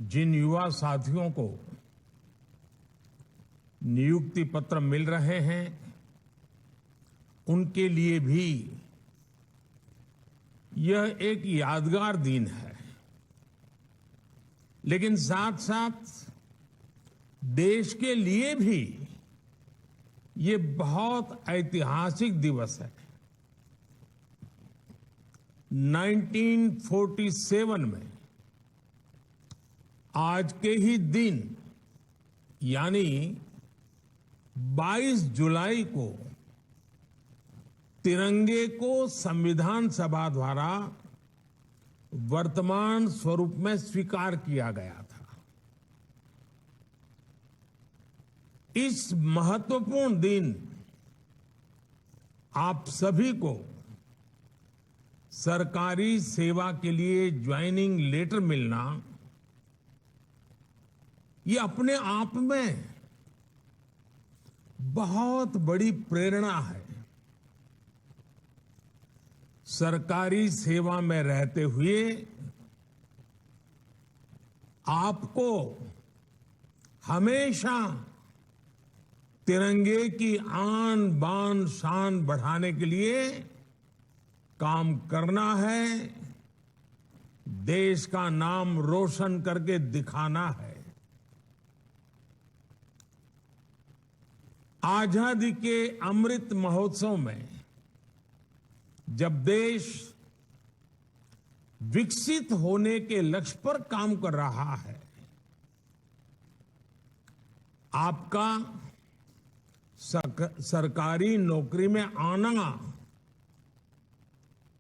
जिन युवा साथियों को नियुक्ति पत्र मिल रहे हैं उनके लिए भी यह एक यादगार दिन है, लेकिन साथ साथ देश के लिए भी ये बहुत ऐतिहासिक दिवस है। 1947 में आज के ही दिन यानी 22 जुलाई को तिरंगे को संविधान सभा द्वारा वर्तमान स्वरूप में स्वीकार किया गया था। इस महत्वपूर्ण दिन आप सभी को सरकारी सेवा के लिए ज्वाइनिंग लेटर मिलना ये अपने आप में बहुत बड़ी प्रेरणा है। सरकारी सेवा में रहते हुए आपको हमेशा तिरंगे की आन बान शान बढ़ाने के लिए काम करना है, देश का नाम रोशन करके दिखाना है। आजादी के अमृत महोत्सव में जब देश विकसित होने के लक्ष्य पर काम कर रहा है, आपका सरकारी नौकरी में आना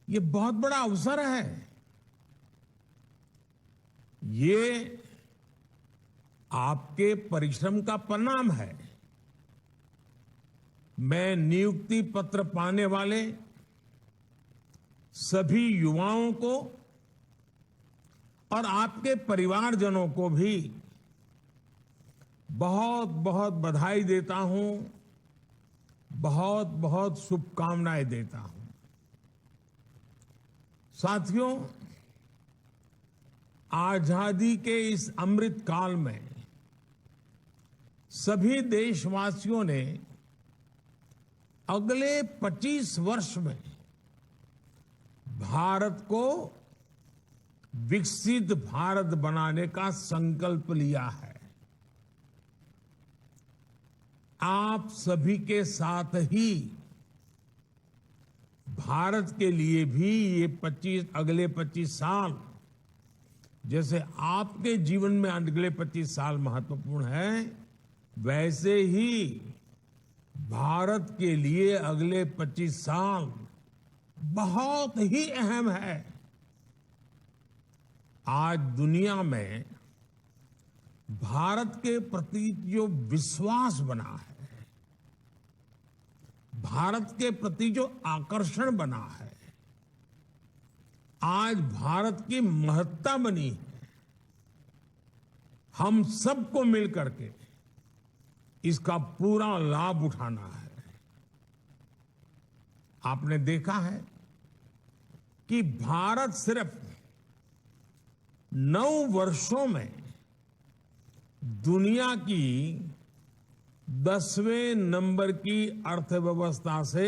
ये बहुत बड़ा अवसर है। ये आपके परिश्रम का परिणाम है। मैं नियुक्ति पत्र पाने वाले सभी युवाओं को और आपके परिवारजनों को भी बहुत बहुत बधाई देता हूं, बहुत बहुत शुभकामनाएं देता हूं। साथियों, आजादी के इस अमृत काल में सभी देशवासियों ने अगले 25 वर्ष में भारत को विकसित भारत बनाने का संकल्प लिया है। आप सभी के साथ ही भारत के लिए भी ये अगले 25 साल, जैसे आपके जीवन में अगले 25 साल महत्वपूर्ण हैं, वैसे ही भारत के लिए अगले 25 साल बहुत ही अहम है। आज दुनिया में भारत के प्रति जो विश्वास बना है, भारत के प्रति जो आकर्षण बना है, आज भारत की महत्ता बनी है। हम सबको मिलकर के इसका पूरा लाभ उठाना है। आपने देखा है कि भारत सिर्फ 9 वर्षों में दुनिया की 10वें नंबर की अर्थव्यवस्था से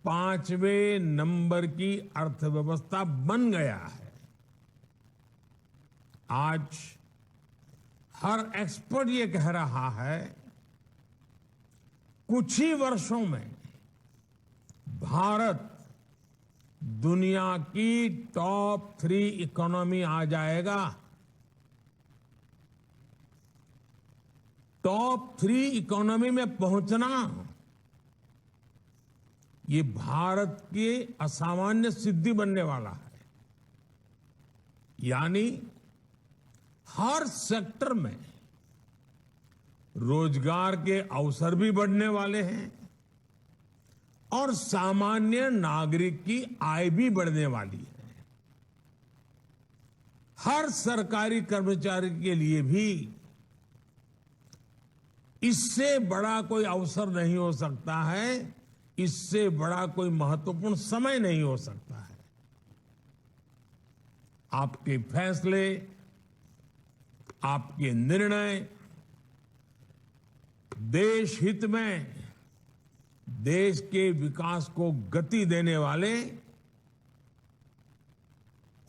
5वें नंबर की अर्थव्यवस्था बन गया है। आज हर एक्सपर्ट ये कह रहा है कुछ ही वर्षों में भारत दुनिया की टॉप 3 इकोनॉमी आ जाएगा। टॉप 3 इकोनॉमी में पहुंचना ये भारत की असामान्य सिद्धि बनने वाला है। यानी हर सेक्टर में रोजगार के अवसर भी बढ़ने वाले हैं और सामान्य नागरिक की आय भी बढ़ने वाली है। हर सरकारी कर्मचारी के लिए भी इससे बड़ा कोई अवसर नहीं हो सकता है, इससे बड़ा कोई महत्वपूर्ण समय नहीं हो सकता है। आपके फैसले आपके निर्णय देश हित में देश के विकास को गति देने वाले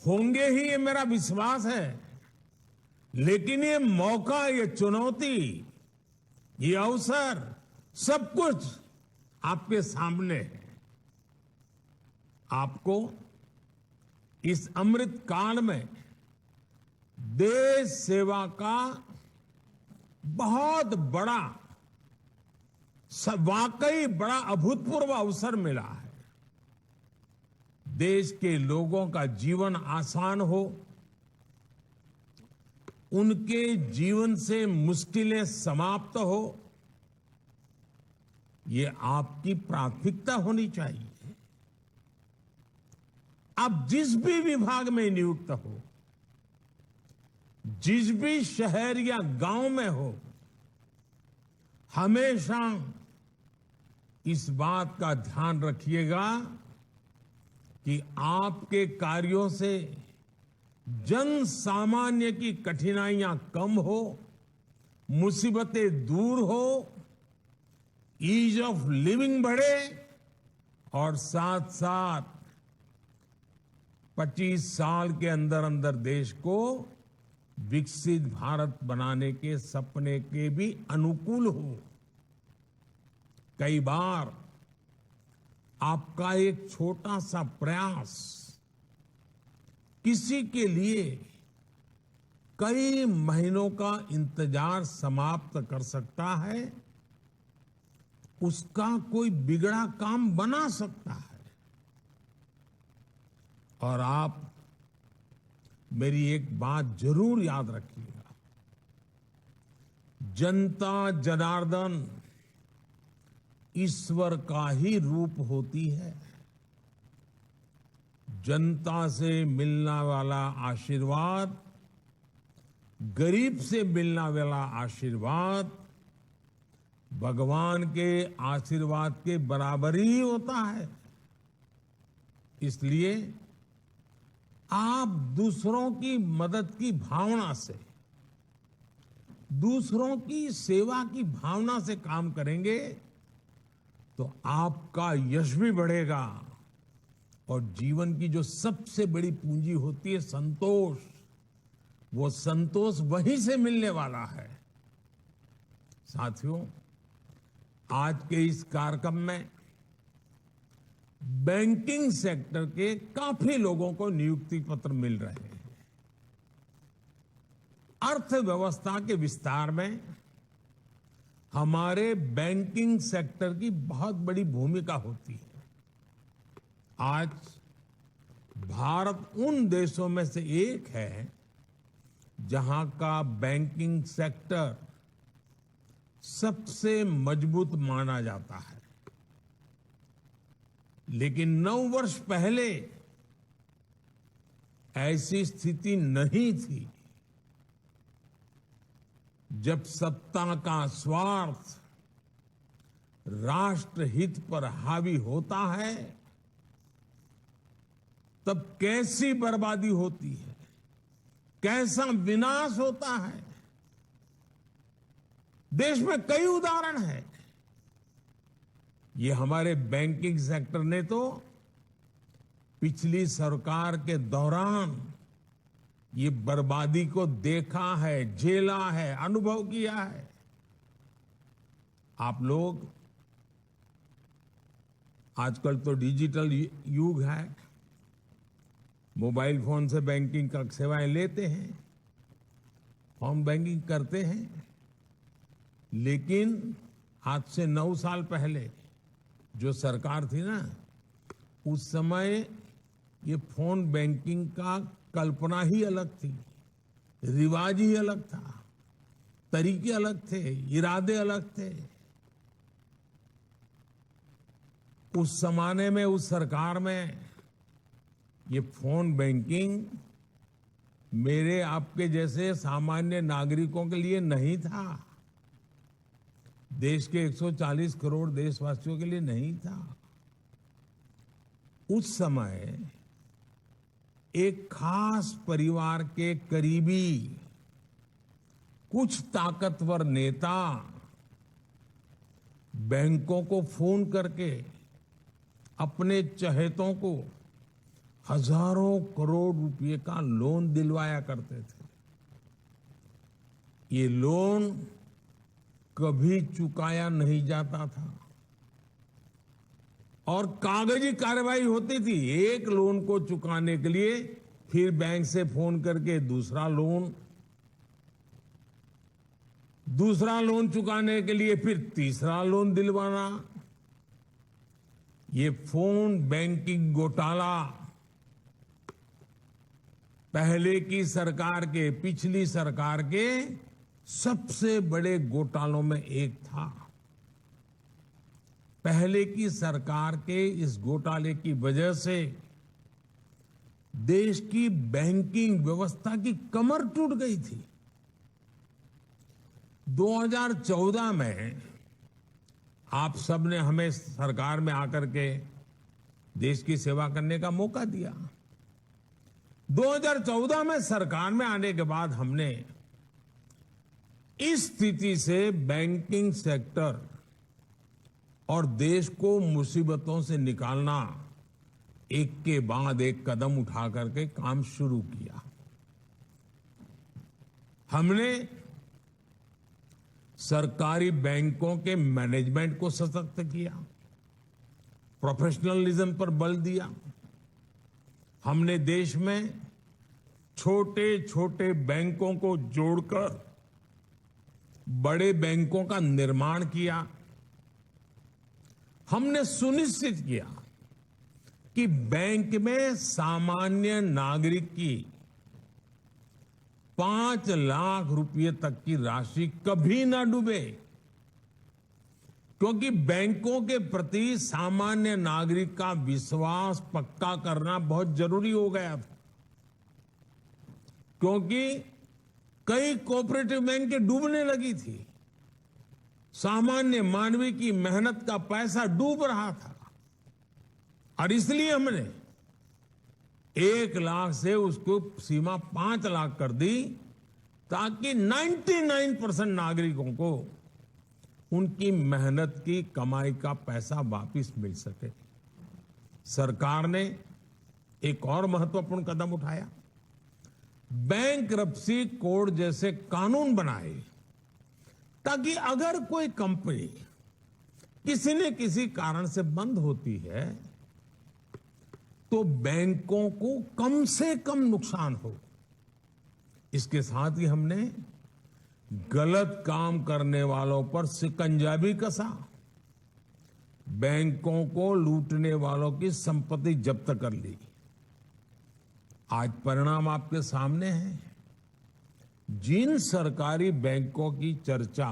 होंगे ही, ये मेरा विश्वास है। लेकिन ये मौका, ये चुनौती, ये अवसर, सब कुछ आपके सामने है। आपको इस अमृत काल में देश सेवा का बहुत बड़ा, वाकई बड़ा अभूतपूर्व अवसर मिला है। देश के लोगों का जीवन आसान हो, उनके जीवन से मुश्किलें समाप्त हो, ये आपकी प्राथमिकता होनी चाहिए। आप जिस भी विभाग में नियुक्त हो, जिस भी शहर या गांव में हो, हमेशा इस बात का ध्यान रखिएगा कि आपके कार्यों से जन सामान्य की कठिनाइयां कम हो, मुसीबतें दूर हो, ईज ऑफ लिविंग बढ़े और साथ साथ 25 साल के अंदर अंदर देश को विकसित भारत बनाने के सपने के भी अनुकूल हो। कई बार आपका एक छोटा सा प्रयास किसी के लिए कई महीनों का इंतजार समाप्त कर सकता है, उसका कोई बिगड़ा काम बना सकता है। और आप मेरी एक बात जरूर याद रखिएगा, जनता जनार्दन ईश्वर का ही रूप होती है। जनता से मिलने वाला आशीर्वाद, गरीब से मिलने वाला आशीर्वाद भगवान के आशीर्वाद के बराबर ही होता है। इसलिए आप दूसरों की मदद की भावना से, दूसरों की सेवा की भावना से काम करेंगे तो आपका यश भी बढ़ेगा और जीवन की जो सबसे बड़ी पूंजी होती है संतोष, वो संतोष वहीं से मिलने वाला है। साथियों, आज के इस कार्यक्रम में बैंकिंग सेक्टर के काफी लोगों को नियुक्ति पत्र मिल रहे हैं। अर्थव्यवस्था के विस्तार में हमारे बैंकिंग सेक्टर की बहुत बड़ी भूमिका होती है। आज भारत उन देशों में से एक है जहां का बैंकिंग सेक्टर सबसे मजबूत माना जाता है। लेकिन 9 वर्ष पहले ऐसी स्थिति नहीं थी। जब सत्ता का स्वार्थ राष्ट्र हित पर हावी होता है, तब कैसी बर्बादी होती है, कैसा विनाश होता है। देश में कई उदाहरण हैं। ये हमारे बैंकिंग सेक्टर ने तो पिछली सरकार के दौरान ये बर्बादी को देखा है, झेला है, अनुभव किया है। आप लोग आजकल तो डिजिटल युग है, मोबाइल फोन से बैंकिंग का सेवाएं लेते हैं, फोन बैंकिंग करते हैं। लेकिन आज से 9 साल पहले जो सरकार थी ना, उस समय ये फोन बैंकिंग का कल्पना ही अलग थी, रिवाज ही अलग था, तरीके अलग थे, इरादे अलग थे। उस जमाने में, उस सरकार में ये फोन बैंकिंग मेरे आपके जैसे सामान्य नागरिकों के लिए नहीं था, देश के 140 करोड़ देशवासियों के लिए नहीं था। उस समय एक खास परिवार के करीबी कुछ ताकतवर नेता बैंकों को फोन करके अपने चहेतों को हजारों करोड़ रुपए का लोन दिलवाया करते थे। ये लोन कभी चुकाया नहीं जाता था और कागजी कार्रवाई होती थी। एक लोन को चुकाने के लिए फिर बैंक से फोन करके दूसरा लोन चुकाने के लिए फिर तीसरा लोन दिलवाना। ये फोन बैंकिंग घोटाला पहले की सरकार के, पिछली सरकार के सबसे बड़े घोटालों में एक था। पहले की सरकार के इस घोटाले की वजह से देश की बैंकिंग व्यवस्था की कमर टूट गई थी। 2014 में आप सबने हमें सरकार में आकर के देश की सेवा करने का मौका दिया। 2014 में सरकार में आने के बाद हमने इस स्थिति से बैंकिंग सेक्टर और देश को मुसीबतों से निकालना एक के बाद एक कदम उठा करके काम शुरू किया। हमने सरकारी बैंकों के मैनेजमेंट को सशक्त किया, प्रोफेशनलिज्म पर बल दिया। हमने देश में छोटे छोटे बैंकों को जोड़कर बड़े बैंकों का निर्माण किया। हमने सुनिश्चित किया कि बैंक में सामान्य नागरिक की 5 लाख रुपए तक की राशि कभी ना डूबे, क्योंकि बैंकों के प्रति सामान्य नागरिक का विश्वास पक्का करना बहुत जरूरी हो गया था। क्योंकि कई कोऑपरेटिव बैंक डूबने लगी थी, सामान्य मानवी की मेहनत का पैसा डूब रहा था और इसलिए हमने 1 लाख से उसको सीमा 5 लाख कर दी ताकि 99% नागरिकों को उनकी मेहनत की कमाई का पैसा वापस मिल सके। सरकार ने एक और महत्वपूर्ण कदम उठाया, बैंक्रप्सी कोड जैसे कानून बनाए ताकि अगर कोई कंपनी किसी न किसी कारण से बंद होती है तो बैंकों को कम से कम नुकसान हो। इसके साथ ही हमने गलत काम करने वालों पर शिकंजा भी कसा, बैंकों को लूटने वालों की संपत्ति जब्त कर ली। आज परिणाम आपके सामने है। जिन सरकारी बैंकों की चर्चा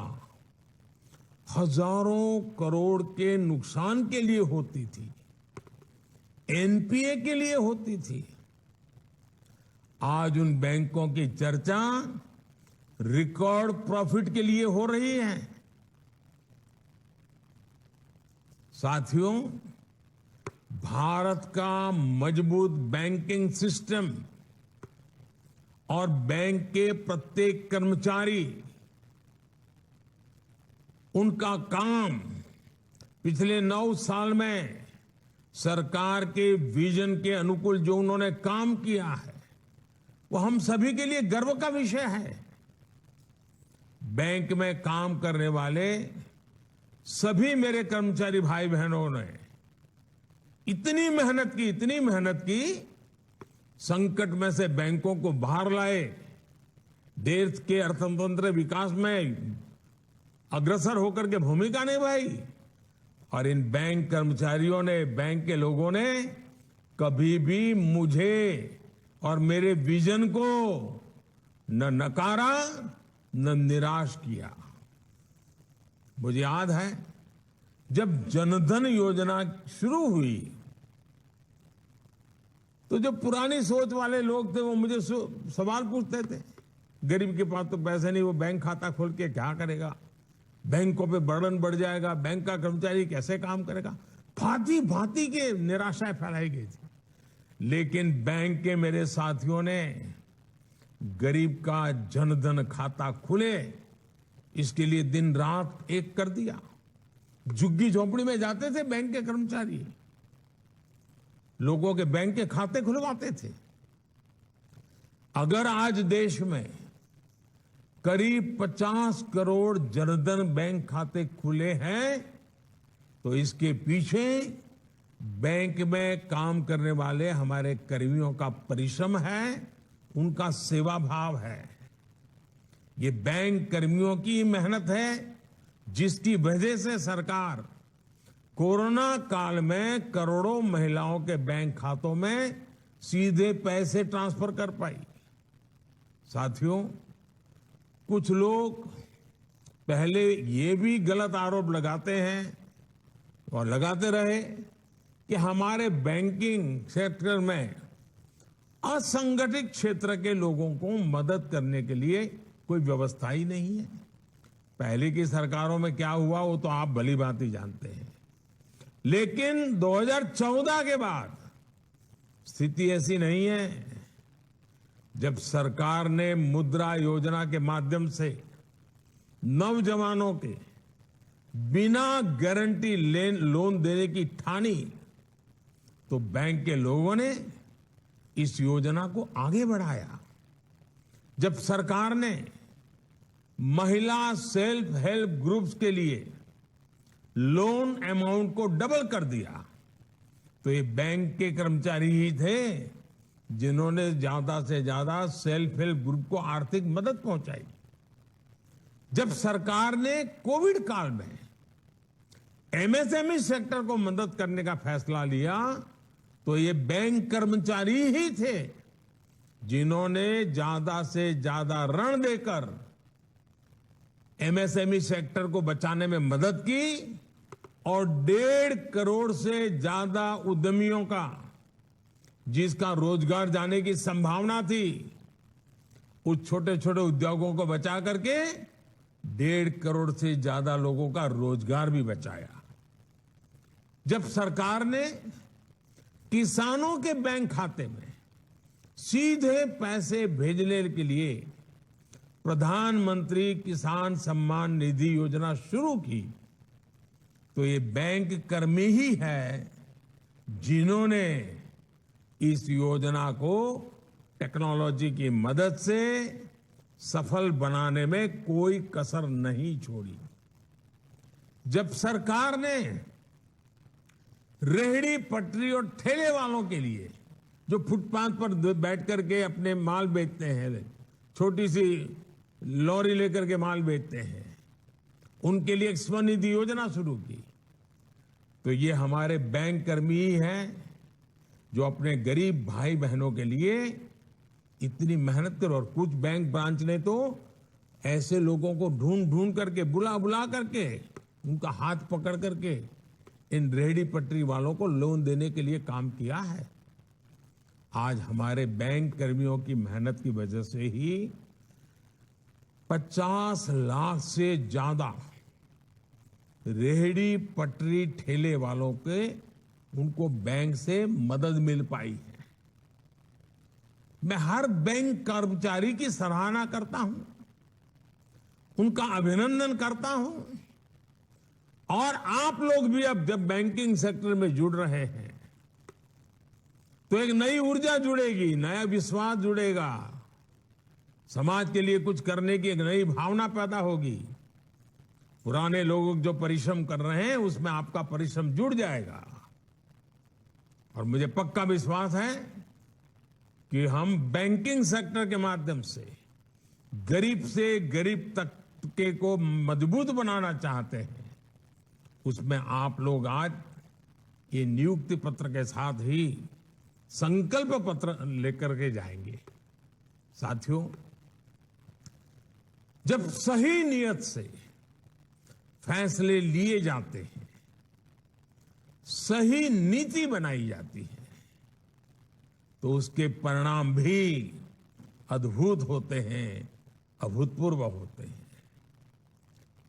हजारों करोड़ के नुकसान के लिए होती थी, एनपीए के लिए होती थी, आज उन बैंकों की चर्चा रिकॉर्ड प्रॉफिट के लिए हो रही है। साथियों, भारत का मजबूत बैंकिंग सिस्टम और बैंक के प्रत्येक कर्मचारी, उनका काम पिछले 9 साल में सरकार के विजन के अनुकूल जो उन्होंने काम किया है वो हम सभी के लिए गर्व का विषय है। बैंक में काम करने वाले सभी मेरे कर्मचारी भाई बहनों ने इतनी मेहनत की, संकट में से बैंकों को बाहर लाए, देश के अर्थतंत्र विकास में अग्रसर होकर के भूमिका निभाई और इन बैंक कर्मचारियों ने, बैंक के लोगों ने कभी भी मुझे और मेरे विजन को न नकारा न निराश किया। मुझे याद है जब जनधन योजना शुरू हुई तो जो पुरानी सोच वाले लोग थे वो मुझे सवाल पूछते थे, गरीब के पास तो पैसे नहीं, वो बैंक खाता खोल के क्या करेगा, बैंकों पे बर्डन बढ़ जाएगा, बैंक का कर्मचारी कैसे काम करेगा। भांति भांति के निराशाएं फैलाई गई थी। लेकिन बैंक के मेरे साथियों ने गरीब का जनधन खाता खुले, इसके लिए दिन रात एक कर दिया। झुग्गी झोपड़ी में जाते थे बैंक के कर्मचारी, लोगों के बैंक के खाते खुलवाते थे। अगर आज देश में करीब 50 करोड़ जनधन बैंक खाते खुले हैं, तो इसके पीछे बैंक में काम करने वाले हमारे कर्मियों का परिश्रम है, उनका सेवा भाव है। ये बैंक कर्मियों की मेहनत है, जिसकी वजह से सरकार कोरोना काल में करोड़ों महिलाओं के बैंक खातों में सीधे पैसे ट्रांसफर कर पाई। साथियों, कुछ लोग पहले ये भी गलत आरोप लगाते हैं और लगाते रहे कि हमारे बैंकिंग सेक्टर में असंगठित क्षेत्र के लोगों को मदद करने के लिए कोई व्यवस्था ही नहीं है। पहले की सरकारों में क्या हुआ वो तो आप भली भांति जानते हैं, लेकिन 2014 के बाद स्थिति ऐसी नहीं है। जब सरकार ने मुद्रा योजना के माध्यम से नौजवानों के बिना गारंटी लोन देने की ठानी, तो बैंक के लोगों ने इस योजना को आगे बढ़ाया। जब सरकार ने महिला सेल्फ हेल्प ग्रुप्स के लिए लोन अमाउंट को डबल कर दिया, तो ये बैंक के कर्मचारी ही थे जिन्होंने ज्यादा से ज्यादा सेल्फ हेल्प ग्रुप को आर्थिक मदद पहुंचाई। जब सरकार ने कोविड काल में एमएसएमई सेक्टर को मदद करने का फैसला लिया, तो ये बैंक कर्मचारी ही थे जिन्होंने ज्यादा से ज्यादा ऋण देकर एमएसएमई सेक्टर को बचाने में मदद की और 1.5 करोड़ से ज्यादा उद्यमियों का, जिसका रोजगार जाने की संभावना थी, उस छोटे छोटे उद्योगों को बचा करके 1.5 करोड़ से ज्यादा लोगों का रोजगार भी बचाया। जब सरकार ने किसानों के बैंक खाते में सीधे पैसे भेजने के लिए प्रधानमंत्री किसान सम्मान निधि योजना शुरू की, तो ये बैंक कर्मी ही है जिन्होंने इस योजना को टेक्नोलॉजी की मदद से सफल बनाने में कोई कसर नहीं छोड़ी। जब सरकार ने रेहड़ी पटरी और ठेले वालों के लिए, जो फुटपाथ पर बैठ करके अपने माल बेचते हैं, छोटी सी लॉरी लेकर के माल बेचते हैं, उनके लिए एक स्वनिधि योजना शुरू की, तो ये हमारे बैंक कर्मी ही हैं जो अपने गरीब भाई बहनों के लिए इतनी मेहनत कर। और कुछ बैंक ब्रांच ने तो ऐसे लोगों को ढूंढ ढूंढ करके, बुला बुला करके, उनका हाथ पकड़ करके इन रेहड़ी पटरी वालों को लोन देने के लिए काम किया है। आज हमारे बैंक कर्मियों की मेहनत की वजह से ही 50 लाख से ज्यादा रेहड़ी पटरी ठेले वालों के, उनको बैंक से मदद मिल पाई है। मैं हर बैंक कर्मचारी की सराहना करता हूं, उनका अभिनंदन करता हूं। और आप लोग भी अब जब बैंकिंग सेक्टर में जुड़ रहे हैं, तो एक नई ऊर्जा जुड़ेगी, नया विश्वास जुड़ेगा, समाज के लिए कुछ करने की एक नई भावना पैदा होगी। पुराने लोग जो परिश्रम कर रहे हैं, उसमें आपका परिश्रम जुड़ जाएगा। और मुझे पक्का विश्वास है कि हम बैंकिंग सेक्टर के माध्यम से गरीब से गरीब तबके को मजबूत बनाना चाहते हैं। उसमें आप लोग आज ये नियुक्ति पत्र के साथ ही संकल्प पत्र लेकर के जाएंगे। साथियों, जब सही नियत से फैसले लिए जाते हैं, सही नीति बनाई जाती है, तो उसके परिणाम भी अद्भुत होते हैं, अभूतपूर्व होते हैं।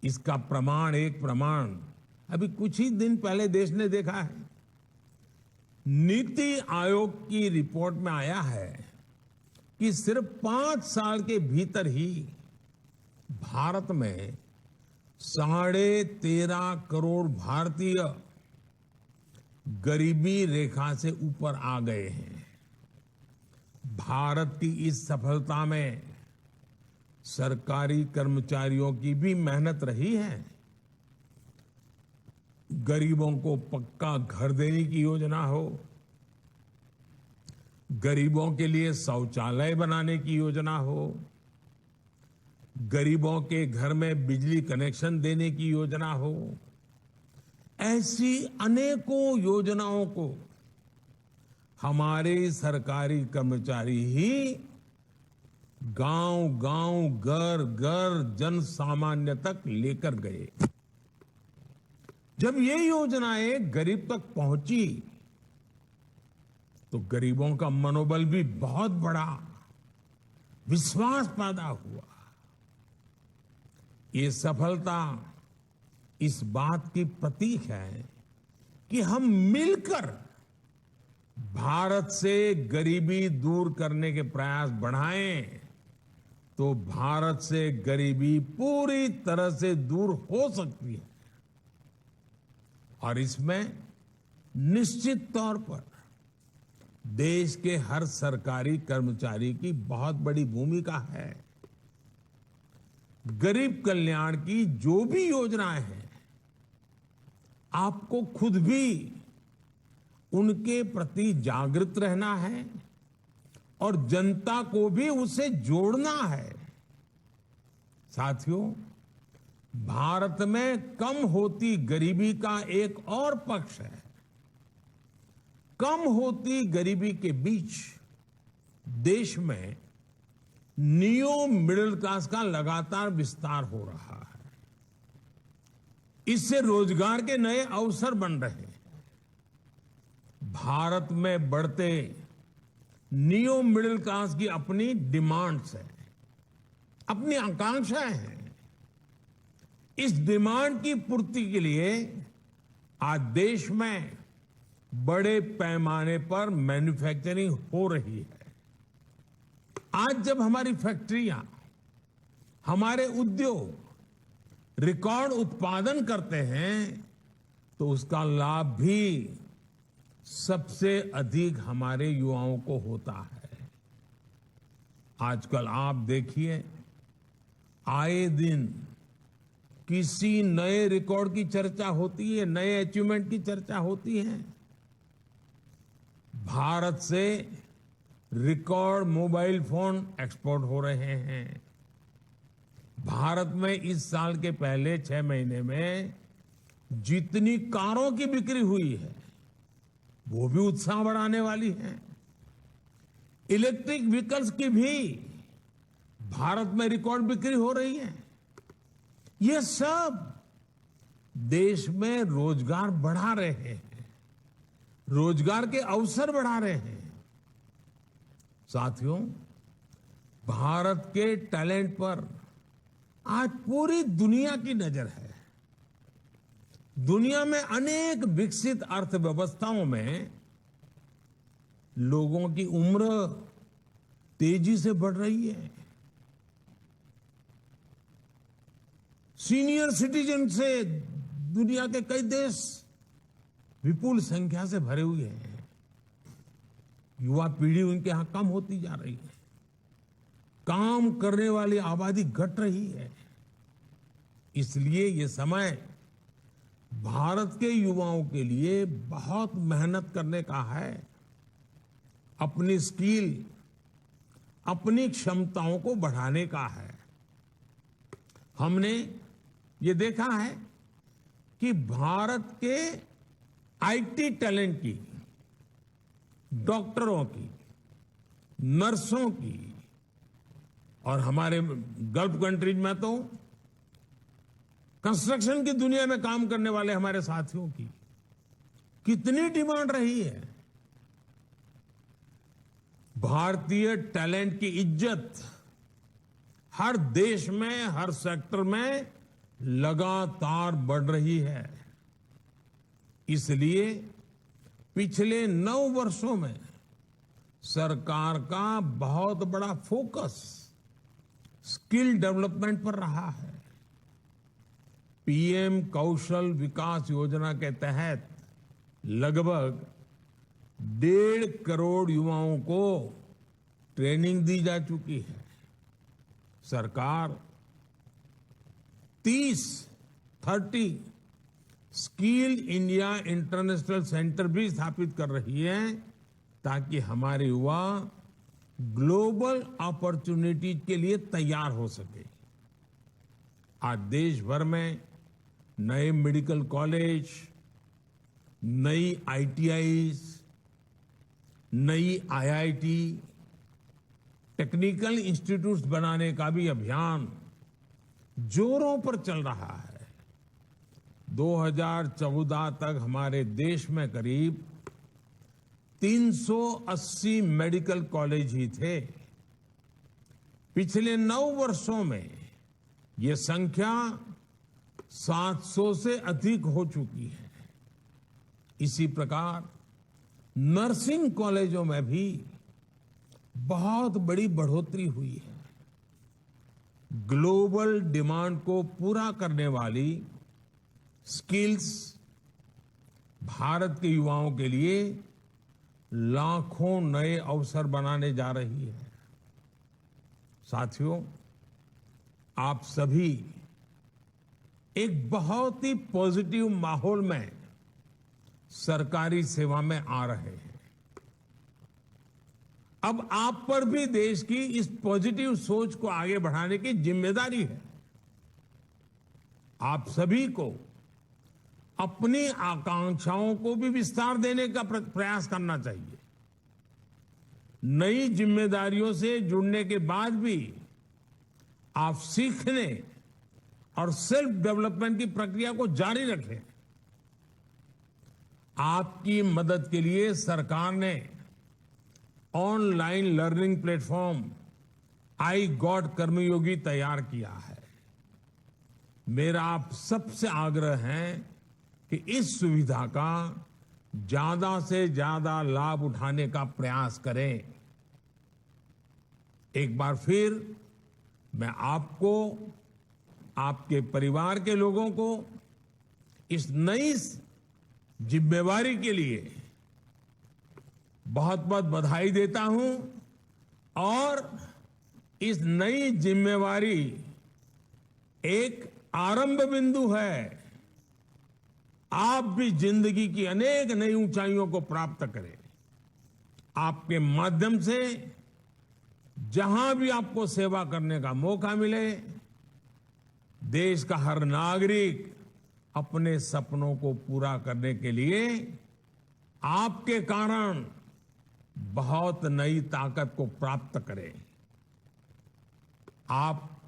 इसका एक प्रमाण अभी कुछ ही दिन पहले देश ने देखा है। नीति आयोग की रिपोर्ट में आया है कि सिर्फ 5 साल के भीतर ही भारत में 13.5 करोड़ भारतीय गरीबी रेखा से ऊपर आ गए हैं। भारत की इस सफलता में सरकारी कर्मचारियों की भी मेहनत रही है। गरीबों को पक्का घर देने की योजना हो, गरीबों के लिए शौचालय बनाने की योजना हो, गरीबों के घर में बिजली कनेक्शन देने की योजना हो, ऐसी अनेकों योजनाओं को हमारे सरकारी कर्मचारी ही गांव-गांव, घर-घर, जन सामान्य तक लेकर गए। जब ये योजनाएं गरीब तक पहुंची तो गरीबों का मनोबल भी बहुत बढ़ा, विश्वास पैदा हुआ। ये सफलता इस बात की प्रतीक है कि हम मिलकर भारत से गरीबी दूर करने के प्रयास बढ़ाएं तो भारत से गरीबी पूरी तरह से दूर हो सकती है। और इसमें निश्चित तौर पर देश के हर सरकारी कर्मचारी की बहुत बड़ी भूमिका है। गरीब कल्याण की जो भी योजनाएं हैं, आपको खुद भी उनके प्रति जागृत रहना है और जनता को भी उससे जोड़ना है। साथियों, भारत में कम होती गरीबी का एक और पक्ष है। कम होती गरीबी के बीच देश में नियो मिडिल क्लास का लगातार विस्तार हो रहा है। इससे रोजगार के नए अवसर बन रहे हैं। भारत में बढ़ते नियो मिडिल क्लास की अपनी डिमांड्स है, अपनी आकांक्षाएं हैं। इस डिमांड की पूर्ति के लिए आज देश में बड़े पैमाने पर मैन्युफैक्चरिंग हो रही है। आज जब हमारी फैक्ट्रियां, हमारे उद्योग रिकॉर्ड उत्पादन करते हैं तो उसका लाभ भी सबसे अधिक हमारे युवाओं को होता है। आजकल आप देखिए, आए दिन किसी नए रिकॉर्ड की चर्चा होती है, नए अचीवमेंट की चर्चा होती है। भारत से रिकॉर्ड मोबाइल फोन एक्सपोर्ट हो रहे हैं। भारत में इस साल के पहले 6 महीने में जितनी कारों की बिक्री हुई है वो भी उत्साह बढ़ाने वाली है। इलेक्ट्रिक व्हीकल्स की भी भारत में रिकॉर्ड बिक्री हो रही है। ये सब देश में रोजगार बढ़ा रहे हैं, रोजगार के अवसर बढ़ा रहे हैं। साथियों, भारत के टैलेंट पर आज पूरी दुनिया की नजर है। दुनिया में अनेक विकसित अर्थव्यवस्थाओं में लोगों की उम्र तेजी से बढ़ रही है। सीनियर सिटीजन से दुनिया के कई देश विपुल संख्या से भरे हुए हैं। युवा पीढ़ी उनके यहां कम होती जा रही है। काम करने वाली आबादी घट रही है। इसलिए ये समय भारत के युवाओं के लिए बहुत मेहनत करने का है। अपनी स्किल, अपनी क्षमताओं को बढ़ाने का है। हमने ये देखा है कि भारत के आईटी टैलेंट की, डॉक्टरों की, नर्सों की और हमारे गल्फ कंट्रीज में तो कंस्ट्रक्शन की दुनिया में काम करने वाले हमारे साथियों की कितनी डिमांड रही है। भारतीय टैलेंट की इज्जत हर देश में, हर सेक्टर में लगातार बढ़ रही है। इसलिए पिछले 9 वर्षों में सरकार का बहुत बड़ा फोकस स्किल डेवलपमेंट पर रहा है। पीएम कौशल विकास योजना के तहत लगभग 1.5 करोड़ युवाओं को ट्रेनिंग दी जा चुकी है। सरकार 30 स्किल इंडिया इंटरनेशनल सेंटर भी स्थापित कर रही है ताकि हमारे युवा ग्लोबल अपॉर्चुनिटीज के लिए तैयार हो सके। आज देश भर में नए मेडिकल कॉलेज, नई आईटीआईज, नई आईआईटी, टेक्निकल इंस्टीट्यूट्स बनाने का भी अभियान जोरों पर चल रहा है। 2014 तक हमारे देश में करीब 380 मेडिकल कॉलेज ही थे। पिछले 9 वर्षों में ये संख्या 700 से अधिक हो चुकी है। इसी प्रकार नर्सिंग कॉलेजों में भी बहुत बड़ी बढ़ोतरी हुई है। ग्लोबल डिमांड को पूरा करने वाली स्किल्स भारत के युवाओं के लिए लाखों नए अवसर बनाने जा रही है। साथियों, आप सभी एक बहुत ही पॉजिटिव माहौल में सरकारी सेवा में आ रहे हैं। अब आप पर भी देश की इस पॉजिटिव सोच को आगे बढ़ाने की जिम्मेदारी है। आप सभी को अपनी आकांक्षाओं को भी विस्तार देने का प्रयास करना चाहिए। नई जिम्मेदारियों से जुड़ने के बाद भी आप सीखने और सेल्फ डेवलपमेंट की प्रक्रिया को जारी रखें। आपकी मदद के लिए सरकार ने online learning platform iGOT Karmayogi तैयार किया है। मेरा आप सबसे आग्रह है कि इस सुविधा का ज्यादा से ज्यादा लाभ उठाने का प्रयास करें। एक बार फिर मैं आपको, आपके परिवार के लोगों को इस नई जिम्मेवारी के लिए बहुत बहुत बधाई देता हूं और इस नई जिम्मेवारी एक आरंभ बिंदु है। आप भी जिंदगी की अनेक नई ऊंचाइयों को प्राप्त करें। आपके माध्यम से जहां भी आपको सेवा करने का मौका मिले, देश का हर नागरिक अपने सपनों को पूरा करने के लिए आपके कारण बहुत नई ताकत को प्राप्त करे। आप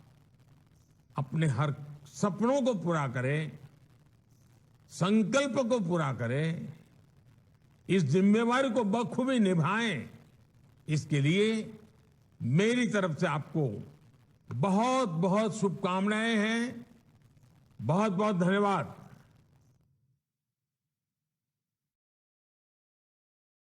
अपने हर सपनों को पूरा करें, संकल्प को पूरा करें, इस जिम्मेवारी को बखूबी निभाएं। इसके लिए मेरी तरफ से आपको बहुत बहुत शुभकामनाएं हैं। बहुत बहुत धन्यवाद।